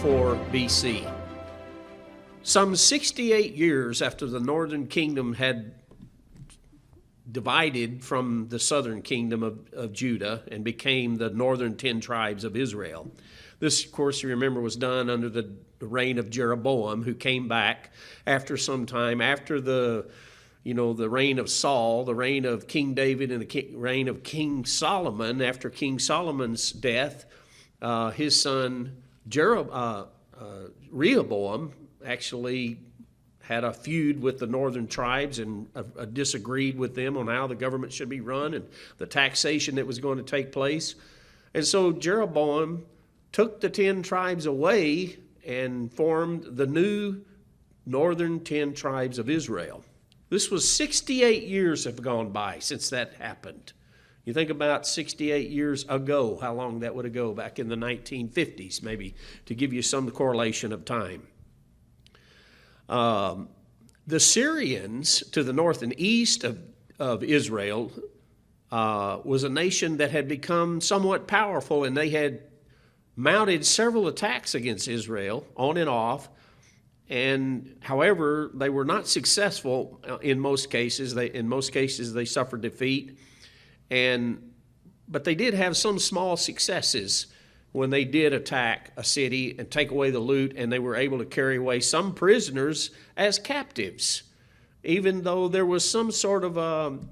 854 BC. Some 68 years after the northern kingdom had divided from the southern kingdom of Judah and became the northern 10 tribes of Israel. This, of course, you remember, was done under the reign of Jeroboam, who came back after some time, after the reign of Saul, the reign of King David, and the reign of King Solomon. After King Solomon's death, his son Rehoboam actually had a feud with the northern tribes and disagreed with them on how the government should be run and the taxation that was going to take place. And so Jeroboam took the 10 tribes away and formed the new northern 10 tribes of Israel. This was 68 years have gone by since that happened. You think about 68 years ago, how long that would ago, back in the 1950s, maybe, to give you some correlation of time. The Syrians to the north and east of Israel was a nation that had become somewhat powerful, and they had mounted several attacks against Israel on and off. And however, they were not successful in most cases. They suffered defeat. But they did have some small successes when they did attack a city and take away the loot, and they were able to carry away some prisoners as captives. Even though there was some sort of an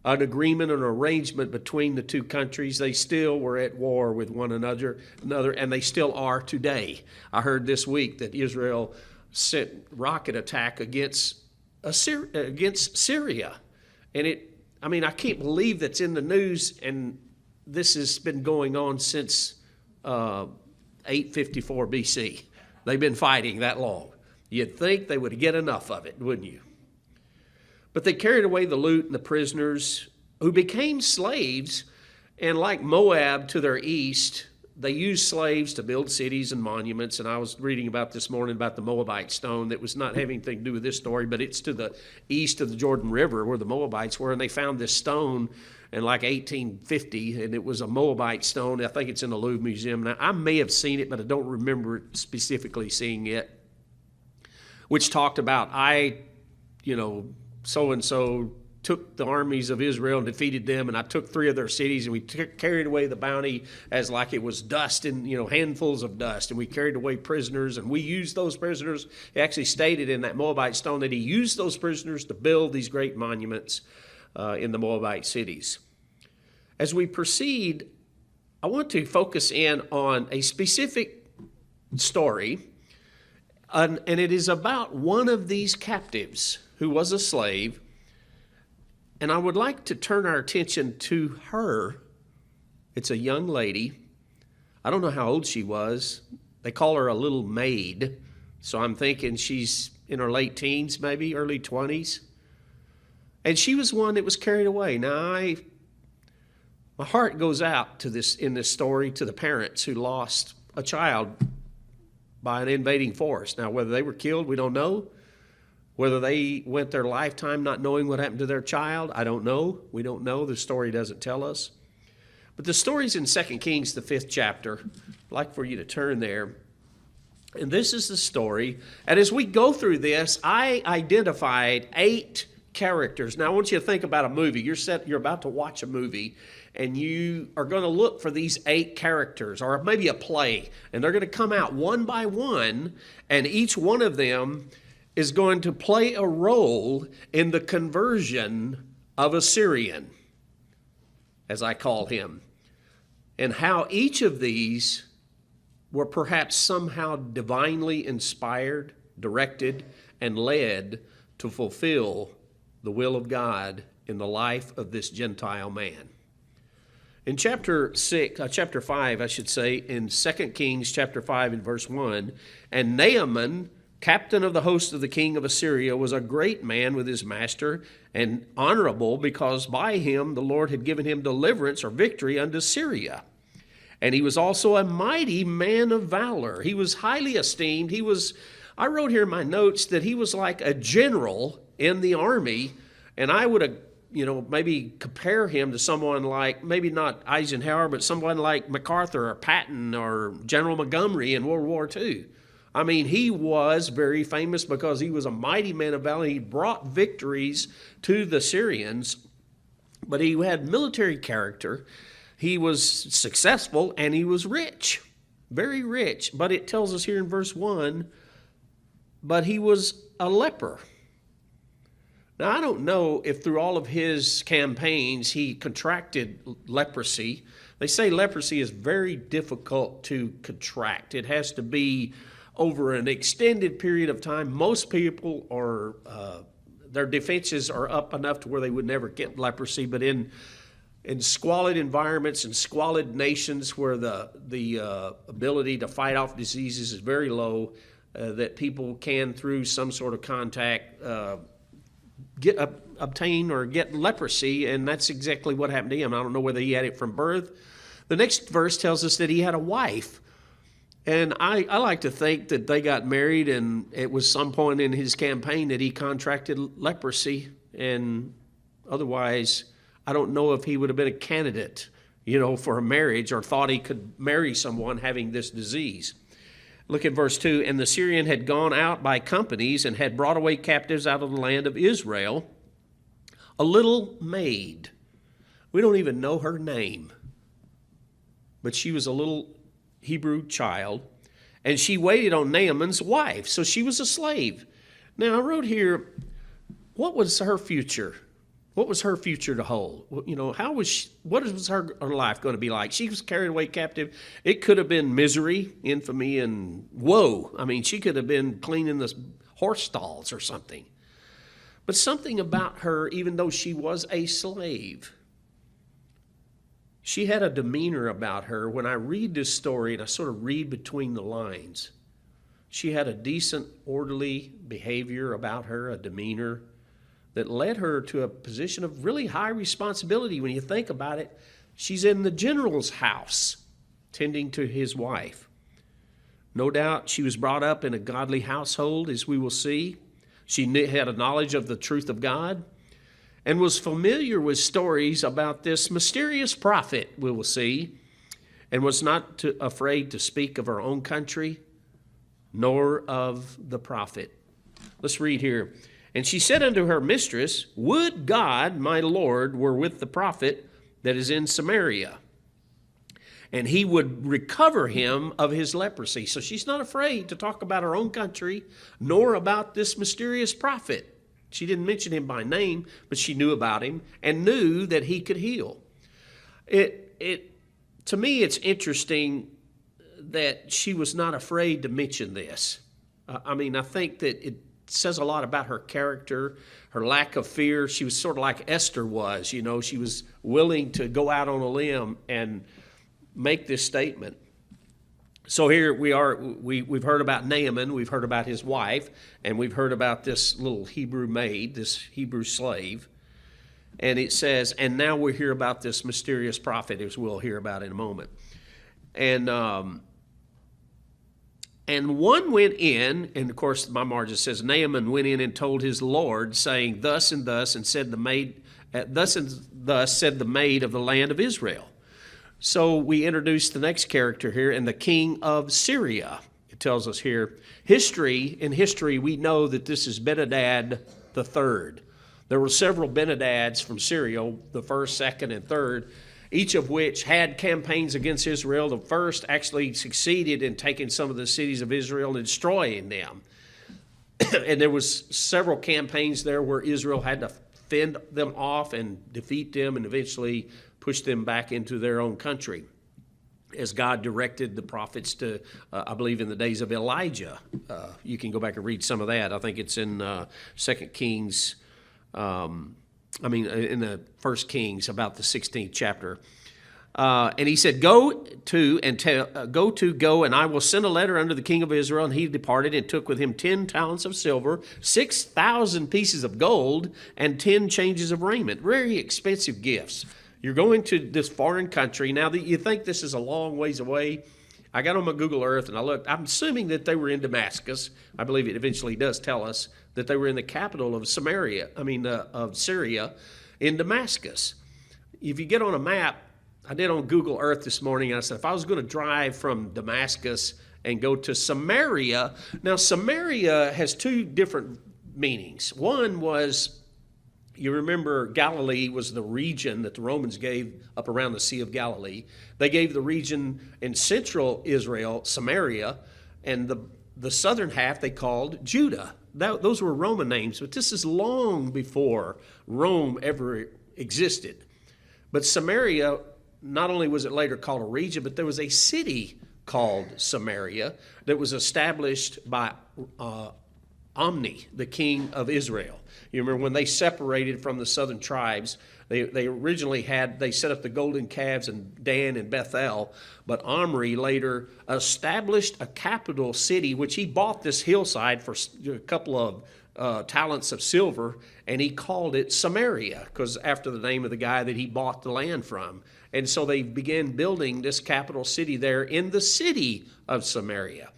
agreement, an arrangement between the two countries, they still were at war with one another, and they still are today. I heard this week that Israel sent rocket attack against Syria. And I can't believe that's in the news, and this has been going on since 854 BC. They've been fighting that long. You'd think they would get enough of it, wouldn't you? But they carried away the loot and the prisoners who became slaves, and like Moab to their east, they used slaves to build cities and monuments. And I was reading about this morning about the Moabite stone that was not having anything to do with this story, but it's to the east of the Jordan River where the Moabites were, and they found this stone in like 1850, and it was a Moabite stone. I think it's in the Louvre Museum. Now, I may have seen it, but I don't remember specifically seeing it, which talked about so-and-so took the armies of Israel and defeated them, and I took 3 of their cities, and we carried away the bounty as like it was dust, and handfuls of dust, and we carried away prisoners, and we used those prisoners. He actually stated in that Moabite stone that he used those prisoners to build these great monuments in the Moabite cities. As we proceed, I want to focus in on a specific story, and it is about one of these captives who was a slave. And I would like to turn our attention to her. It's a young lady. I don't know how old she was. They call her a little maid. So I'm thinking she's in her late teens, maybe early 20s. And she was one that was carried away. Now, my heart goes out to this in this story to the parents who lost a child by an invading force. Now, whether they were killed, we don't know. Whether they went their lifetime not knowing what happened to their child, I don't know. We don't know. The story doesn't tell us. But the story's in 2 Kings, the 5th chapter. I'd like for you to turn there. And this is the story. And as we go through this, I identified 8 characters. Now, I want you to think about a movie. You're about to watch a movie, and you are going to look for these 8 characters, or maybe a play. And they're going to come out one by one, and each one of them is going to play a role in the conversion of a Syrian, as I call him, and how each of these were perhaps somehow divinely inspired, directed, and led to fulfill the will of God in the life of this Gentile man. In chapter 5, in 2 Kings chapter 5 and verse 1, and Naaman, captain of the host of the king of Assyria, was a great man with his master and honorable, because by him the Lord had given him deliverance or victory unto Syria. And he was also a mighty man of valor. He was highly esteemed. I wrote here in my notes that he was like a general in the army, and I would have maybe compare him to someone like, maybe not Eisenhower, but someone like MacArthur or Patton or General Montgomery in World War II. I mean, he was very famous because he was a mighty man of valor. He brought victories to the Syrians, but he had military character. He was successful, and he was rich, very rich. But it tells us here in verse 1, but he was a leper. Now, I don't know if through all of his campaigns he contracted leprosy. They say leprosy is very difficult to contract. It has to be over an extended period of time. Most people are, their defenses are up enough to where they would never get leprosy, but in squalid environments and squalid nations where the ability to fight off diseases is very low, that people can, through some sort of contact, obtain or get leprosy, and that's exactly what happened to him. I don't know whether he had it from birth. The next verse tells us that he had a wife, and I like to think that they got married, and it was some point in his campaign that he contracted leprosy, and otherwise I don't know if he would have been a candidate, for a marriage, or thought he could marry someone having this disease. Look at verse 2. And the Syrian had gone out by companies and had brought away captives out of the land of Israel, a little maid. We don't even know her name, but she was a little Hebrew child, and she waited on Naaman's wife, so she was a slave. Now, I wrote here, what was her future? What was her future to hold? What was her life going to be like? She was carried away captive. It could have been misery, infamy, and woe. I mean, she could have been cleaning the horse stalls or something. But something about her, even though she was a slave, she had a demeanor about her. When I read this story, and I sort of read between the lines, she had a decent, orderly behavior about her, a demeanor that led her to a position of really high responsibility. When you think about it, she's in the general's house tending to his wife. No doubt she was brought up in a godly household, as we will see. She had a knowledge of the truth of God and was familiar with stories about this mysterious prophet, we will see, and was not afraid to speak of her own country nor of the prophet. Let's read here. And she said unto her mistress, would God, my Lord, were with the prophet that is in Samaria, and he would recover him of his leprosy. So she's not afraid to talk about her own country, nor about this mysterious prophet. She didn't mention him by name, but she knew about him and knew that he could heal. To me, it's interesting that she was not afraid to mention this. I think that it says a lot about her character, her lack of fear. She was sort of like Esther was, she was willing to go out on a limb and make this statement. So here we are, we've heard about Naaman, we've heard about his wife, and we've heard about this little Hebrew maid, this Hebrew slave. And it says, and now we hear about this mysterious prophet, as we'll hear about in a moment. And one went in, and of course my margin says, Naaman went in and told his Lord, saying, thus and thus, and said the maid, thus and thus said the maid of the land of Israel. So we introduce the next character here, and the king of Syria. It tells us here, in history, we know that this is Ben-Hadad the third. There were several Ben-Hadads from Syria, the first, second, and third, each of which had campaigns against Israel. The first actually succeeded in taking some of the cities of Israel and destroying them. And there was several campaigns there where Israel had to fend them off and defeat them and eventually push them back into their own country, as God directed the prophets to, I believe in the days of Elijah. You can go back and read some of that. I think it's in 2 Kings, in the 1 Kings, about the 16th chapter. And he said, go, and I will send a letter unto the king of Israel. And he departed and took with him 10 talents of silver, 6,000 pieces of gold, and 10 changes of raiment. Very expensive gifts. You're going to this foreign country. Now, you think this is a long ways away. I got on my Google Earth and I looked. I'm assuming that they were in Damascus. I believe it eventually does tell us that they were in the capital of Syria. in Damascus. If you get on a map, I did on Google Earth this morning, and I said if I was going to drive from Damascus and go to Samaria, now Samaria has two different meanings. One was, you remember Galilee was the region that the Romans gave up around the Sea of Galilee. They gave the region in central Israel, Samaria, and the southern half they called Judah. Those were Roman names, but this is long before Rome ever existed. But Samaria, not only was it later called a region, but there was a city called Samaria that was established by Omni, the king of Israel. You remember when they separated from the southern tribes, they originally they set up the golden calves in Dan and Bethel, but Omri later established a capital city, which he bought this hillside for a couple of talents of silver, and he called it Samaria, because after the name of the guy that he bought the land from. And so they began building this capital city there in the city of Samaria.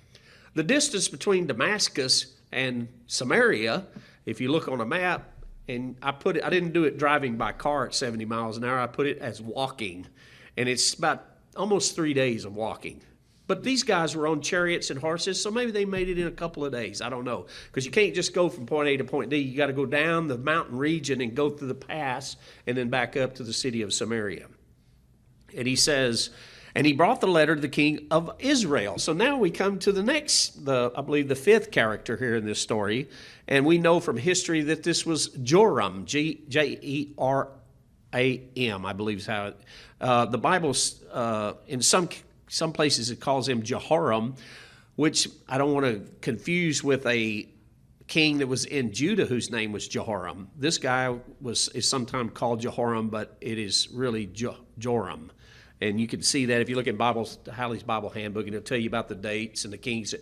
The distance between Damascus and Samaria, if you look on a map, and I didn't do it driving by car at 70 miles an hour, I put it as walking. And it's about almost 3 days of walking. But these guys were on chariots and horses, so maybe they made it in a couple of days. I don't know. Because you can't just go from point A to point D. You got to go down the mountain region and go through the pass and then back up to the city of Samaria. And he says, and he brought the letter to the king of Israel. So now we come to the next, I believe the fifth character here in this story. And we know from history that this was Joram, Jeram, I believe is how it, the Bible's, in some places it calls him Jehoram, which I don't want to confuse with a king that was in Judah whose name was Jehoram. This guy is sometimes called Jehoram, but it is really Joram. And you can see that if you look at Halley's Bible Handbook, and it'll tell you about the dates and the kings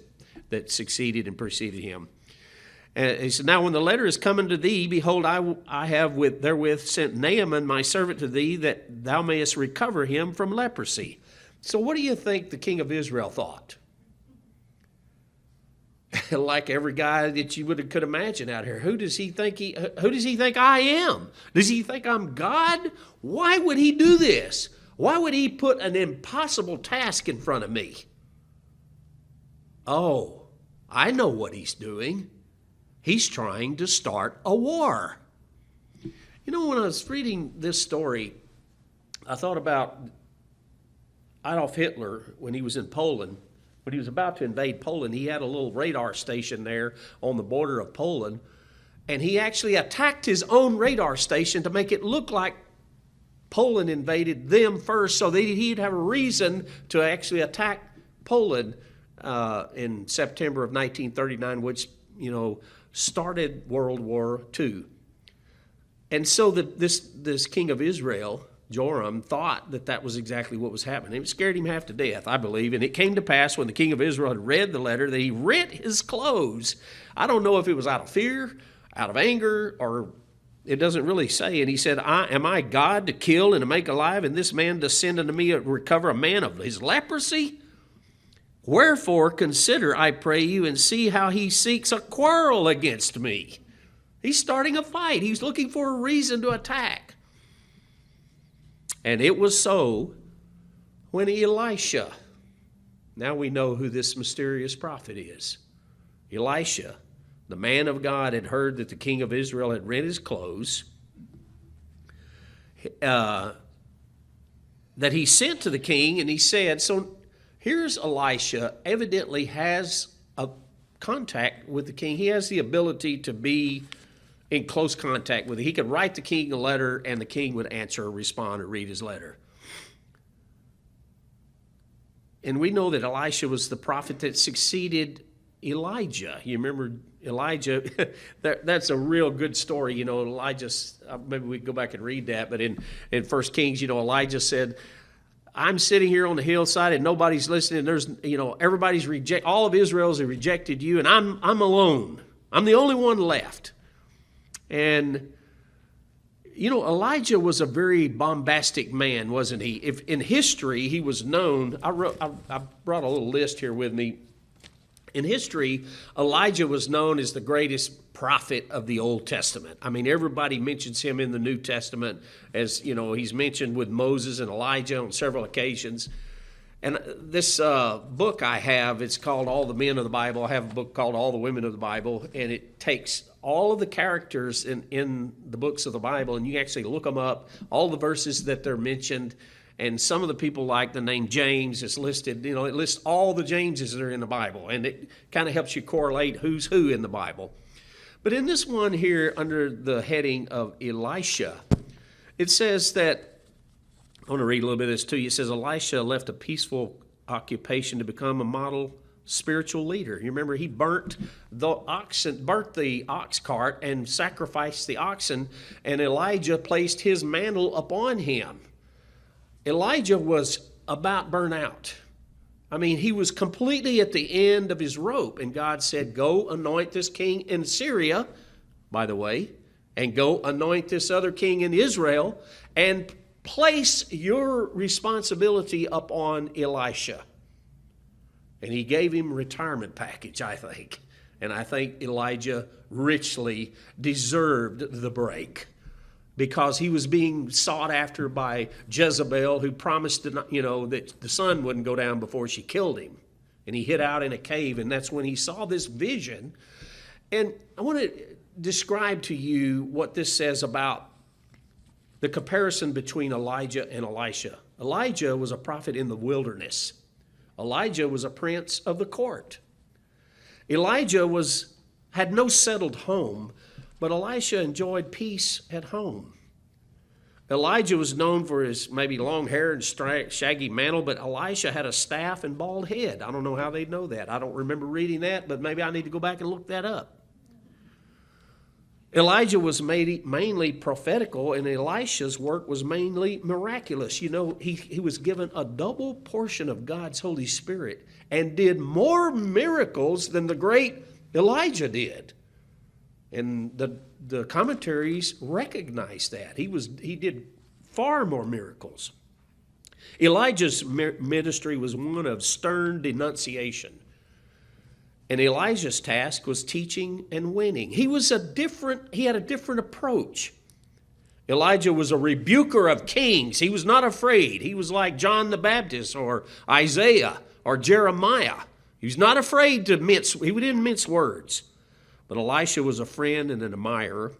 that succeeded and preceded him. And he said, now when the letter is coming to thee, behold, I have therewith sent Naaman my servant to thee, that thou mayest recover him from leprosy. So what do you think the king of Israel thought? Like every guy that you could imagine out here. Who does he think I am? Does he think I'm God? Why would he do this? Why would he put an impossible task in front of me? Oh, I know what he's doing. He's trying to start a war. You know, when I was reading this story, I thought about Adolf Hitler when he was in Poland. When he was about to invade Poland, he had a little radar station there on the border of Poland, and he actually attacked his own radar station to make it look like Poland invaded them first, so that he'd have a reason to actually attack Poland in September of 1939, which, started World War II. And so this king of Israel, Joram, thought that was exactly what was happening. It scared him half to death, I believe. And it came to pass when the king of Israel had read the letter that he rent his clothes. I don't know if it was out of fear, out of anger, or it doesn't really say. And he said, am I God to kill and to make alive, and this man descend unto me to recover a man of his leprosy? Wherefore consider, I pray you, and see how he seeks a quarrel against me. He's starting a fight. He's looking for a reason to attack. And it was so when Elisha, now we know who this mysterious prophet is. Elisha, the man of God, had heard that the king of Israel had rent his clothes, that he sent to the king, and he said, so here's Elisha, evidently has a contact with the king. He has the ability to be in close contact with it. He could write the king a letter, and the king would answer or respond or read his letter. And we know that Elisha was the prophet that succeeded Elijah. You remember Elijah? That's a real good story. Elijah, maybe we can go back and read that. But in 1 Kings, Elijah said, I'm sitting here on the hillside and nobody's listening. There's, everybody's all of Israel's rejected you, and I'm alone. I'm the only one left. And, Elijah was a very bombastic man, wasn't he? If in history he was known, I brought a little list here with me, In history, Elijah was known as the greatest prophet of the Old Testament. I mean, everybody mentions him in the New Testament as, he's mentioned with Moses and Elijah on several occasions. And this book I have, it's called All the Men of the Bible. I have a book called All the Women of the Bible, and it takes all of the characters in the books of the Bible, and you actually look them up, all the verses that they're mentioned, and some of the people like the name James is listed. It lists all the Jameses that are in the Bible, and it kind of helps you correlate who's who in the Bible. But in this one here, under the heading of Elisha, it says that, I want to read a little bit of this to you. It says, Elisha left a peaceful occupation to become a model spiritual leader. You remember he burnt the ox cart and sacrificed the oxen, and Elijah placed his mantle upon him. Elijah was about burnt out. I mean, he was completely at the end of his rope, and God said, go anoint this king in Syria, by the way, and go anoint this other king in Israel, and place your responsibility upon Elisha. And he gave him a retirement package, I think. And I think Elijah richly deserved the break, because he was being sought after by Jezebel, who promised that the sun wouldn't go down before she killed him. And he hid out in a cave, and that's when he saw this vision. And I want to describe to you what this says about the comparison between Elijah and Elisha. Elijah was a prophet in the wilderness. Elijah was a prince of the court. Elijah had no settled home, but Elisha enjoyed peace at home. Elijah was known for his maybe long hair and shaggy mantle, but Elisha had a staff and bald head. I don't know how they know that. I don't remember reading that, but maybe I need to go back and look that up. Elijah was mainly prophetical, and Elisha's work was mainly miraculous. He was given a double portion of God's Holy Spirit and did more miracles than the great Elijah did. And the commentaries recognize that. He did far more miracles. Elijah's ministry was one of stern denunciation. And Elijah's task was teaching and winning. He had a different approach. Elijah was a rebuker of kings. He was not afraid. He was like John the Baptist or Isaiah or Jeremiah. He was not afraid he didn't mince words. But Elisha was a friend and an admirer.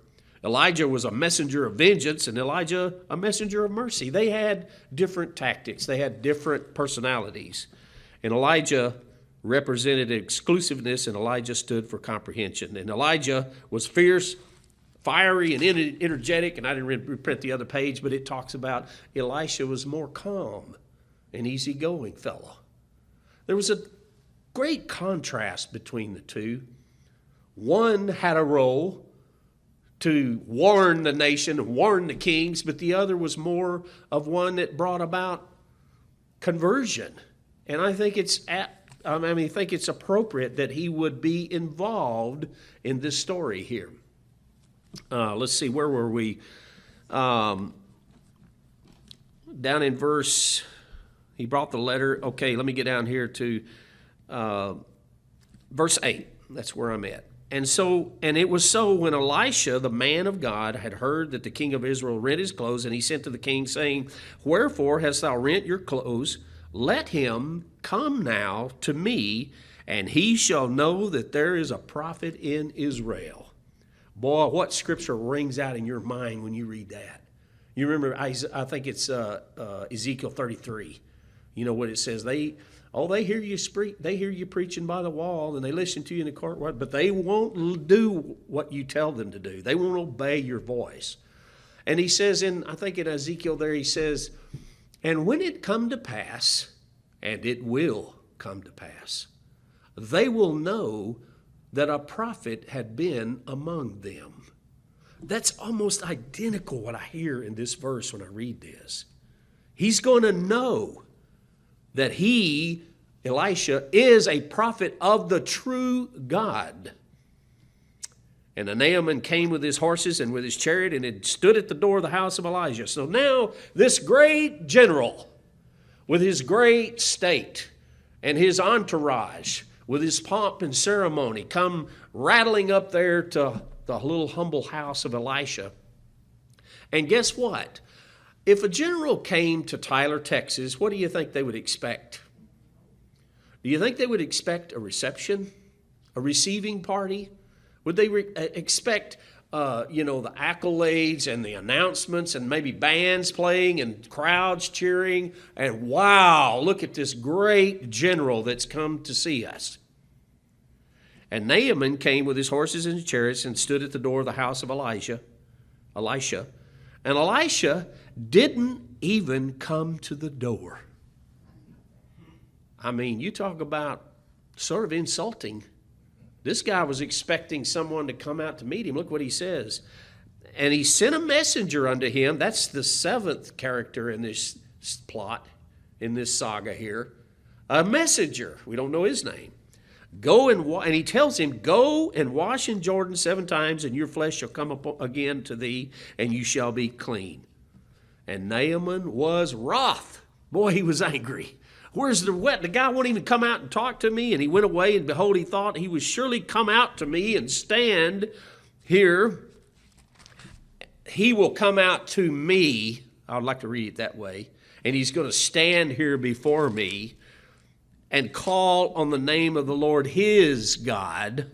Elijah was a messenger of vengeance, and Elijah a messenger of mercy. They had different tactics. They had different personalities. And Elijah represented exclusiveness, and Elijah stood for comprehension. And Elijah was fierce, fiery, and energetic. And I didn't reprint the other page, but it talks about Elisha was more calm and easygoing fellow. There was a great contrast between the two. One had a role to warn the nation, warn the kings, but the other was more of one that brought about conversion. And I think it's appropriate that he would be involved in this story here. Let's see, where were we? Down in verse, he brought the letter. Okay, let me get down here to verse 8. That's where I'm at. And it was so when Elisha, the man of God, had heard that the king of Israel rent his clothes, and he sent to the king, saying, Wherefore hast thou rent your clothes? Let him come now to me, and he shall know that there is a prophet in Israel. Boy, what scripture rings out in your mind when you read that? You remember, I think it's Ezekiel 33. You know what it says? They hear you preaching by the wall, and they listen to you in the court, but they won't do what you tell them to do. They won't obey your voice. And he says in Ezekiel there, he says, and when it come to pass, and it will come to pass, they will know that a prophet had been among them. That's almost identical what I hear in this verse when I read this. He's going to know that Elisha, is a prophet of the true God. And the Naaman came with his horses and with his chariot, and had stood at the door of the house of Elijah. So now this great general with his great state and his entourage with his pomp and ceremony, come rattling up there to the little humble house of Elisha. And guess what? If a general came to Tyler, Texas, what do you think they would expect? Do you think they would expect a reception, a receiving party? Would they expect, the accolades and the announcements and maybe bands playing and crowds cheering? And wow, look at this great general that's come to see us. And Naaman came with his horses and chariots and stood at the door of the house of Elisha. And Elisha didn't even come to the door. I mean, you talk about sort of insulting. This guy was expecting someone to come out to meet him. Look what he says. And he sent a messenger unto him. That's the seventh character in this plot, in this saga here. A messenger. We don't know his name. And he tells him, go and wash in Jordan 7 times, and your flesh shall come up again to thee, and you shall be clean. And Naaman was wroth. Boy, he was angry. Where's the wet? The guy won't even come out and talk to me. And he went away, and behold, he thought he would surely come out to me and stand here. He will come out to me. I would like to read it that way. And he's going to stand here before me and call on the name of the Lord his God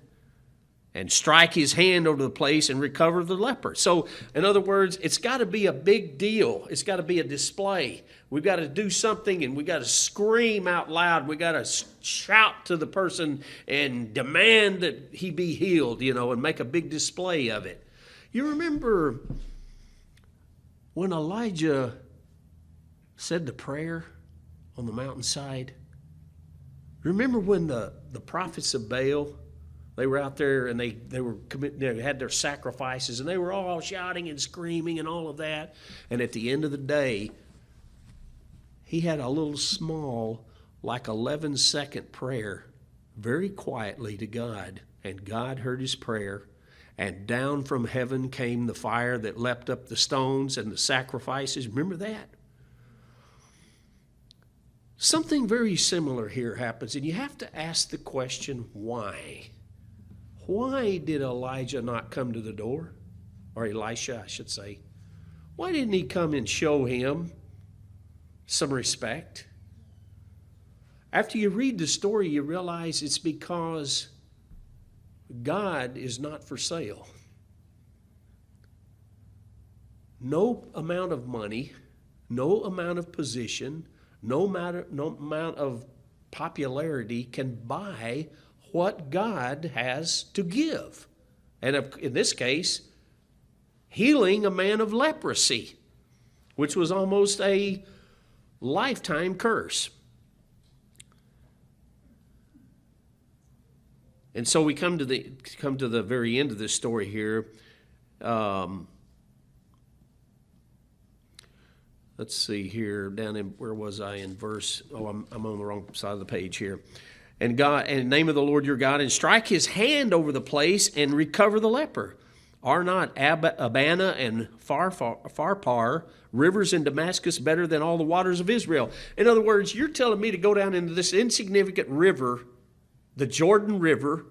and strike his hand over the place and recover the leper. So, in other words, it's got to be a big deal. It's got to be a display. We've got to do something, and we've got to scream out loud. We've got to shout to the person and demand that he be healed, and make a big display of it. You remember when Elijah said the prayer on the mountainside? Remember when the prophets of Baal, they were out there and they had their sacrifices, and they were all shouting and screaming and all of that. And at the end of the day, he had a little small, like 11-second prayer, very quietly to God. And God heard his prayer. And down from heaven came the fire that leapt up the stones and the sacrifices. Remember that? Something very similar here happens, and you have to ask the question, why? Why did Elijah not come to the door? Or Elisha, I should say. Why didn't he come and show him some respect? After you read the story, you realize it's because God is not for sale. No amount of money, no amount of position, no amount of popularity can buy what God has to give. And in this case, healing a man of leprosy, which was almost a lifetime curse. And so we come to the very end of this story here. Let's see here, down in, where was I in verse? Oh, I'm on the wrong side of the page here. And God, in the name of the Lord your God, and strike his hand over the place and recover the leper. Are not Abana and Pharpar, rivers in Damascus, better than all the waters of Israel? In other words, you're telling me to go down into this insignificant river, the Jordan River.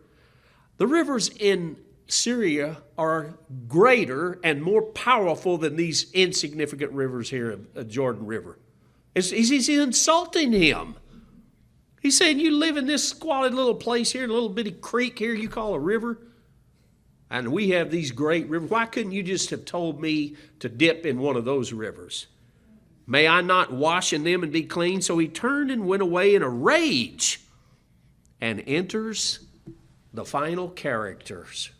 The rivers in Syria are greater and more powerful than these insignificant rivers here, the Jordan River. He's insulting him. He's saying, you live in this squalid little place here, a little bitty creek here you call a river, and we have these great rivers. Why couldn't you just have told me to dip in one of those rivers? May I not wash in them and be clean? So he turned and went away in a rage, and enters the final characters.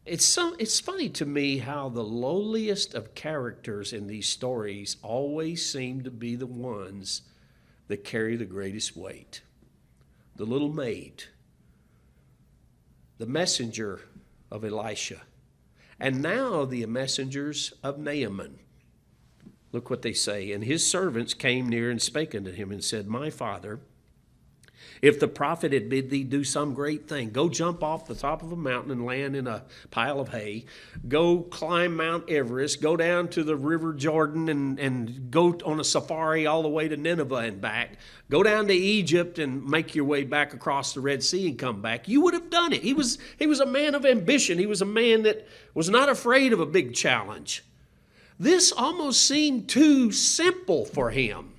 It's funny to me how the lowliest of characters in these stories always seem to be the ones that carry the greatest weight. The little maid, the messenger of Elisha, and now the messengers of Naaman. Look what they say. And his servants came near and spake unto him and said, my father, If the prophet had bid thee do some great thing, go jump off the top of a mountain and land in a pile of hay, go climb Mount Everest, go down to the River Jordan and go on a safari all the way to Nineveh and back, go down to Egypt and make your way back across the Red Sea and come back, you would have done it. He was a man of ambition. He was a man that was not afraid of a big challenge. This almost seemed too simple for him.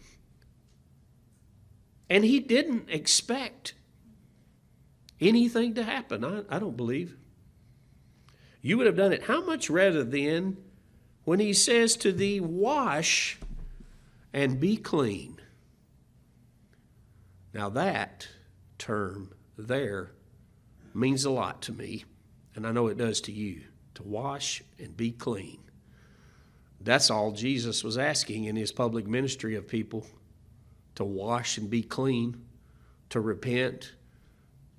And he didn't expect anything to happen, I don't believe. You would have done it. How much rather then when he says to thee, wash and be clean. Now that term there means a lot to me, and I know it does to you, to wash and be clean. That's all Jesus was asking in his public ministry of people. To wash and be clean, to repent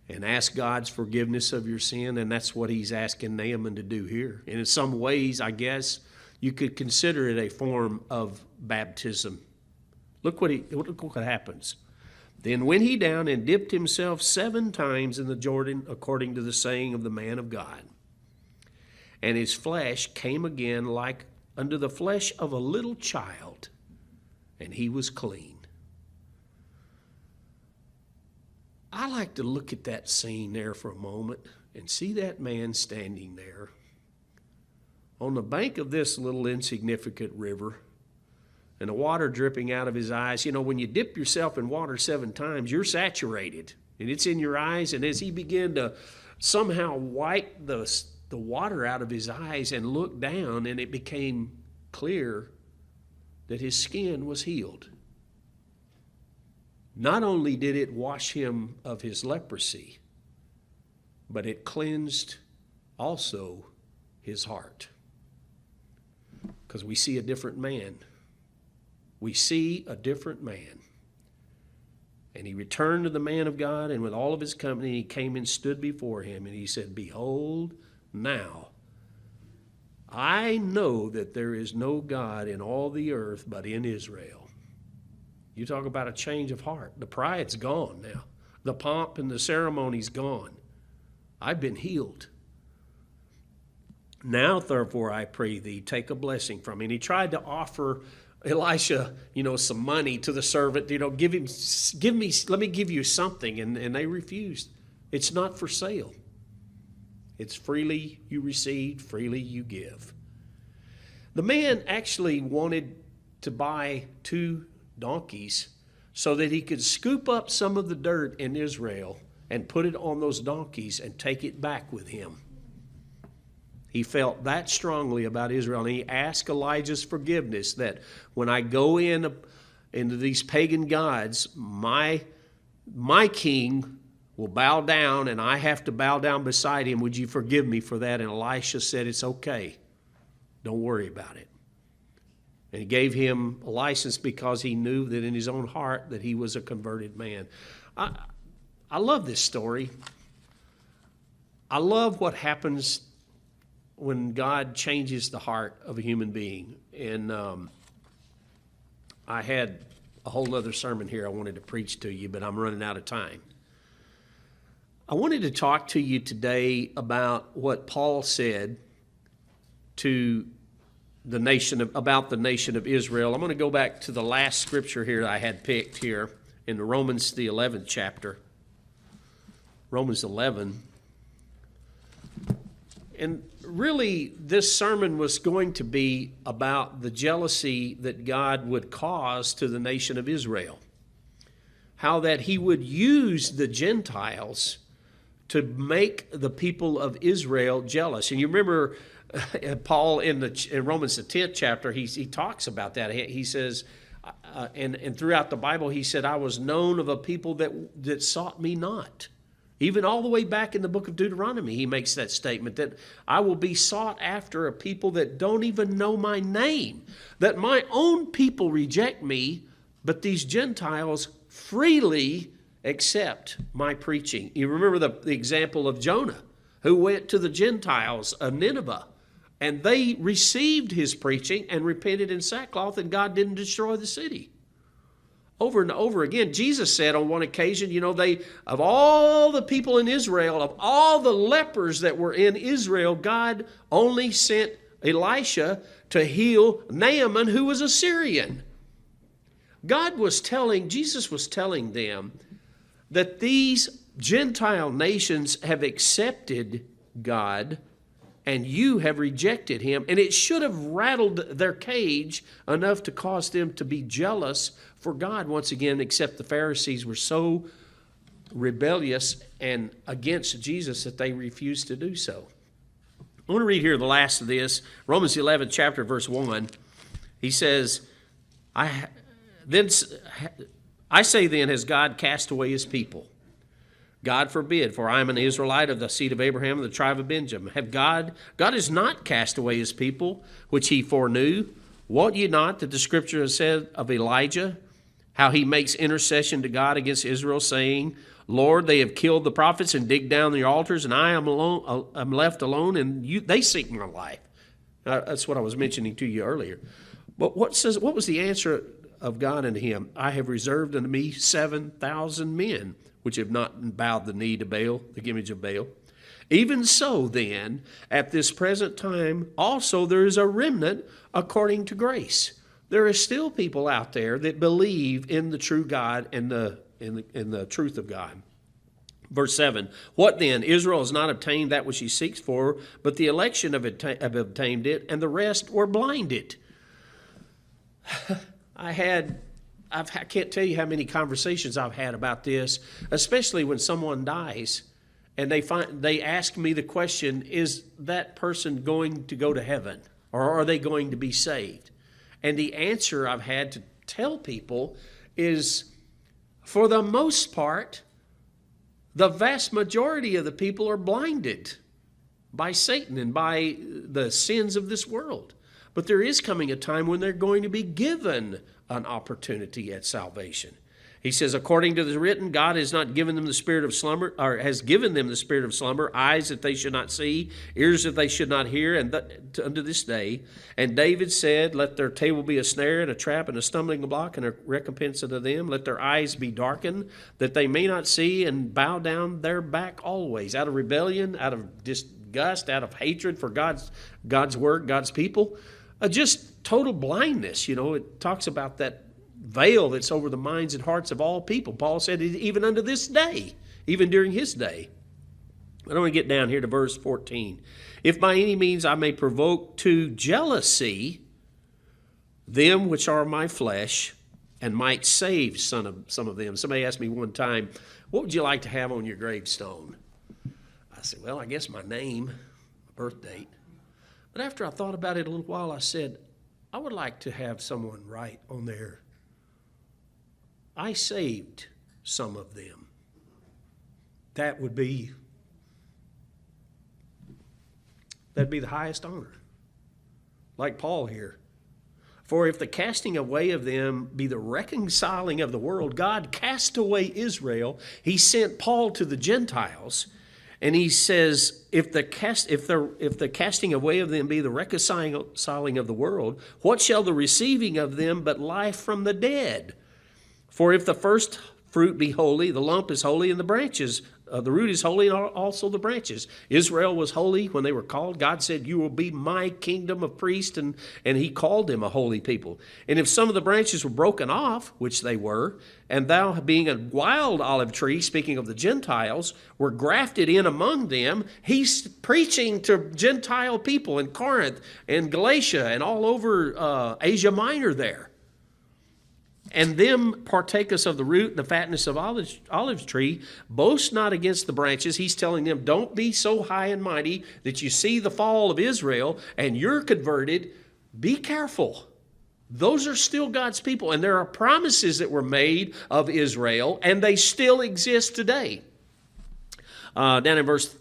and ask God's forgiveness of your sin. And that's what he's asking Naaman to do here. And in some ways, I guess, you could consider it a form of baptism. Look what happens. Then went he down and dipped himself 7 times in the Jordan, according to the saying of the man of God. And his flesh came again like unto the flesh of a little child, and he was clean. I like to look at that scene there for a moment and see that man standing there on the bank of this little insignificant river and the water dripping out of his eyes. You know, when you dip yourself in water 7 times, you're saturated and it's in your eyes. And as he began to somehow wipe the water out of his eyes and look down, and it became clear that his skin was healed. Not only did it wash him of his leprosy, but it cleansed also his heart. Because we see a different man. We see a different man. And he returned to the man of God, and with all of his company, he came and stood before him, and he said, behold, now I know that there is no God in all the earth but in Israel. You talk about a change of heart. The pride's gone now. The pomp and the ceremony's gone. I've been healed. Now, therefore, I pray thee, take a blessing from me. And he tried to offer Elisha, some money to the servant. Let me give you something. And they refused. It's not for sale. It's freely you receive, freely you give. The man actually wanted to buy 2 donkeys so that he could scoop up some of the dirt in Israel and put it on those donkeys and take it back with him. He felt that strongly about Israel, and he asked Elijah's forgiveness that when I go into these pagan gods, my king will bow down and I have to bow down beside him. Would you forgive me for that? And Elisha said, it's okay. Don't worry about it. And he gave him a license because he knew that in his own heart that he was a converted man. I love this story. I love what happens when God changes the heart of a human being. And I had a whole other sermon here I wanted to preach to you, but I'm running out of time. I wanted to talk to you today about what Paul said to about the nation of Israel. I'm going to go back to the last scripture here I had picked here in Romans, the 11th chapter. Romans 11. And really, this sermon was going to be about the jealousy that God would cause to the nation of Israel. How that he would use the Gentiles to make the people of Israel jealous. And you remember Paul in Romans the 10th chapter, he talks about that. He says, and throughout the Bible, he said, I was known of a people that sought me not. Even all the way back in the book of Deuteronomy, he makes that statement that I will be sought after a people that don't even know my name, that my own people reject me, but these Gentiles freely accept my preaching. You remember the example of Jonah, who went to the Gentiles of Nineveh, and they received his preaching and repented in sackcloth, and God didn't destroy the city. Over and over again, Jesus said on one occasion, of all the people in Israel, of all the lepers that were in Israel, God only sent Elisha to heal Naaman, who was a Syrian. Jesus was telling them that these Gentile nations have accepted God and you have rejected him. And it should have rattled their cage enough to cause them to be jealous for God once again, except the Pharisees were so rebellious and against Jesus that they refused to do so. I want to read here the last of this. Romans 11, chapter verse 1. He says, I say then, has God cast away his people? God forbid, for I am an Israelite of the seed of Abraham, of the tribe of Benjamin. God has not cast away his people, which he foreknew. Wot ye not that the scripture has said of Elijah, how he makes intercession to God against Israel, saying, Lord, they have killed the prophets and digged down the altars, and I am alone. I'm left alone, and they seek my life. That's what I was mentioning to you earlier. But what was the answer of God unto him? I have reserved unto me 7,000 men, which have not bowed the knee to Baal, the image of Baal. Even so, then, at this present time, also there is a remnant according to grace. There are still people out there that believe in the true God and in the truth of God. Verse 7, what then? Israel has not obtained that which he seeks for, but the election have obtained it, and the rest were blinded. I can't tell you how many conversations I've had about this, especially when someone dies and they ask me the question, is that person going to go to heaven or are they going to be saved? And the answer I've had to tell people is, for the most part, the vast majority of the people are blinded by Satan and by the sins of this world. But there is coming a time when they're going to be given an opportunity at salvation. He says, according to the written, God has not given them the spirit of slumber, or has given them the spirit of slumber, eyes that they should not see, ears that they should not hear, and unto this day. And David said, let their table be a snare and a trap and a stumbling block and a recompense unto them. Let their eyes be darkened, that they may not see, and bow down their back always. Out of rebellion, out of disgust, out of hatred for God's word, God's people. Just total blindness. It talks about that veil that's over the minds and hearts of all people. Paul said even unto this day, even during his day. I don't want to get down here to verse 14. If by any means I may provoke to jealousy them which are my flesh, and might save some of them. Somebody asked me one time, what would you like to have on your gravestone? I said, well, I guess my name, my birth date. But after I thought about it a little while, I said, I would like to have someone write on there, I saved some of them. That'd be the highest honor. Like Paul here. For if the casting away of them be the reconciling of the world, God cast away Israel. He sent Paul to the Gentiles. And he says, if the casting away of them be the reconciling of the world, what shall the receiving of them but life from the dead? For if the first fruit be holy, the lump is holy, and the branches, the root is holy, and also the branches. Israel was holy when they were called. God said, you will be my kingdom of priests, and he called them a holy people. And if some of the branches were broken off, which they were, and thou being a wild olive tree, speaking of the Gentiles, were grafted in among them, he's preaching to Gentile people in Corinth and Galatia and all over Asia Minor there. And them partake us of the root and the fatness of olive tree, boast not against the branches. He's telling them, don't be so high and mighty that you see the fall of Israel and you're converted. Be careful. Those are still God's people, and there are promises that were made of Israel, and they still exist today. Down in verse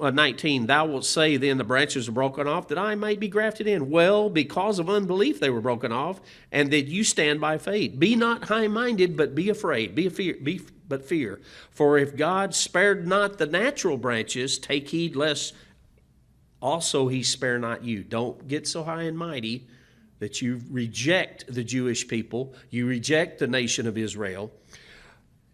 19, thou wilt say then the branches are broken off that I might be grafted in. Well, because of unbelief they were broken off, and that you stand by faith. Be not high-minded, but be afraid. But fear. For if God spared not the natural branches, take heed lest also he spare not you. Don't get so high and mighty that you reject the Jewish people, you reject the nation of Israel.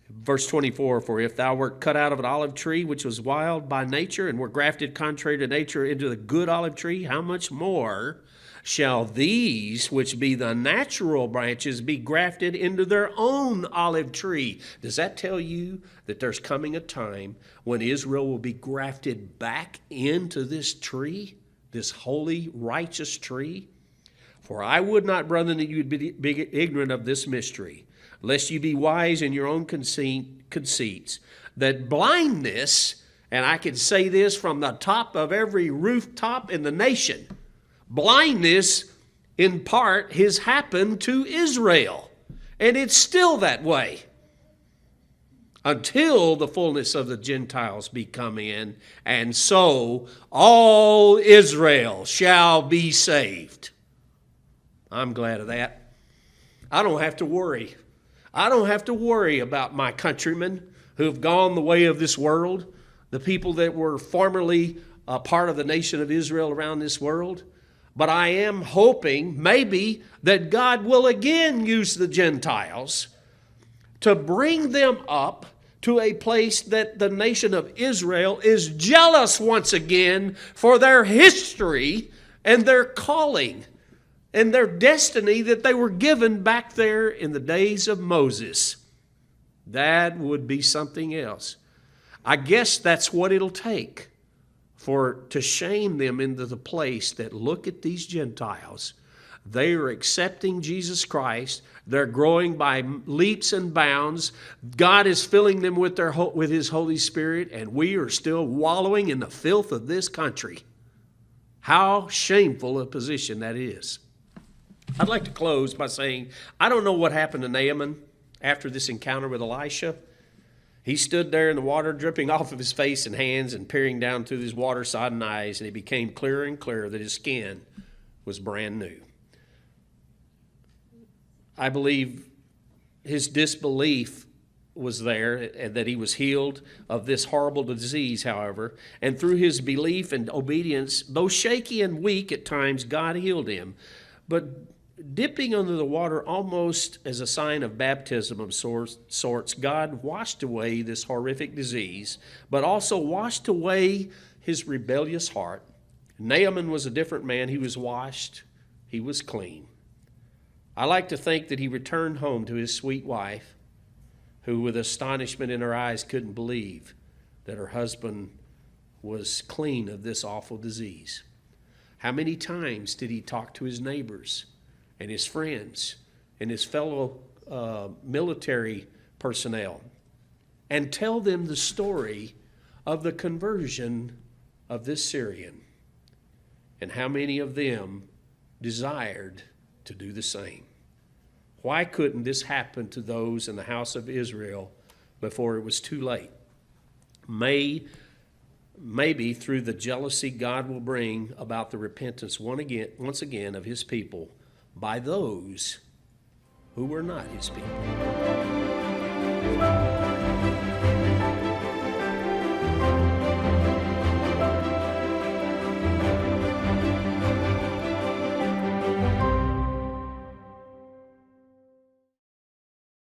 Verse 24, for if thou wert cut out of an olive tree which was wild by nature and were grafted contrary to nature into the good olive tree, how much more shall these which be the natural branches be grafted into their own olive tree? Does that tell you that there's coming a time when Israel will be grafted back into this tree, this holy, righteous tree? For I would not, brethren, that you would be ignorant of this mystery, lest you be wise in your own conceits, that blindness, and I can say this from the top of every rooftop in the nation, blindness in part has happened to Israel, and it's still that way until the fullness of the Gentiles be come in, and so all Israel shall be saved. I'm glad of that. I don't have to worry. I don't have to worry about my countrymen who have gone the way of this world, the people that were formerly a part of the nation of Israel around this world. But I am hoping maybe that God will again use the Gentiles to bring them up to a place that the nation of Israel is jealous once again for their history and their calling and their destiny that they were given back there in the days of Moses. That would be something else. I guess that's what it'll take to shame them into the place that, look at these Gentiles. They are accepting Jesus Christ. They're growing by leaps and bounds. God is filling them with His Holy Spirit, and we are still wallowing in the filth of this country. How shameful a position that is. I'd like to close by saying, I don't know what happened to Naaman after this encounter with Elisha. He stood there in the water dripping off of his face and hands and peering down through his water-sodden eyes, and it became clearer and clearer that his skin was brand new. I believe his disbelief was there and that he was healed of this horrible disease, however, and through his belief and obedience, though shaky and weak at times, God healed him. But dipping under the water almost as a sign of baptism of sorts, God washed away this horrific disease, but also washed away his rebellious heart. Naaman was a different man. He was washed. He was clean. I like to think that he returned home to his sweet wife, who with astonishment in her eyes couldn't believe that her husband was clean of this awful disease. How many times did he talk to his neighbors and his friends and his fellow military personnel and tell them the story of the conversion of this Syrian? And how many of them desired to do the same? Why couldn't this happen to those in the house of Israel before it was too late? Maybe through the jealousy God will bring about the repentance once again of his people by those who were not his people.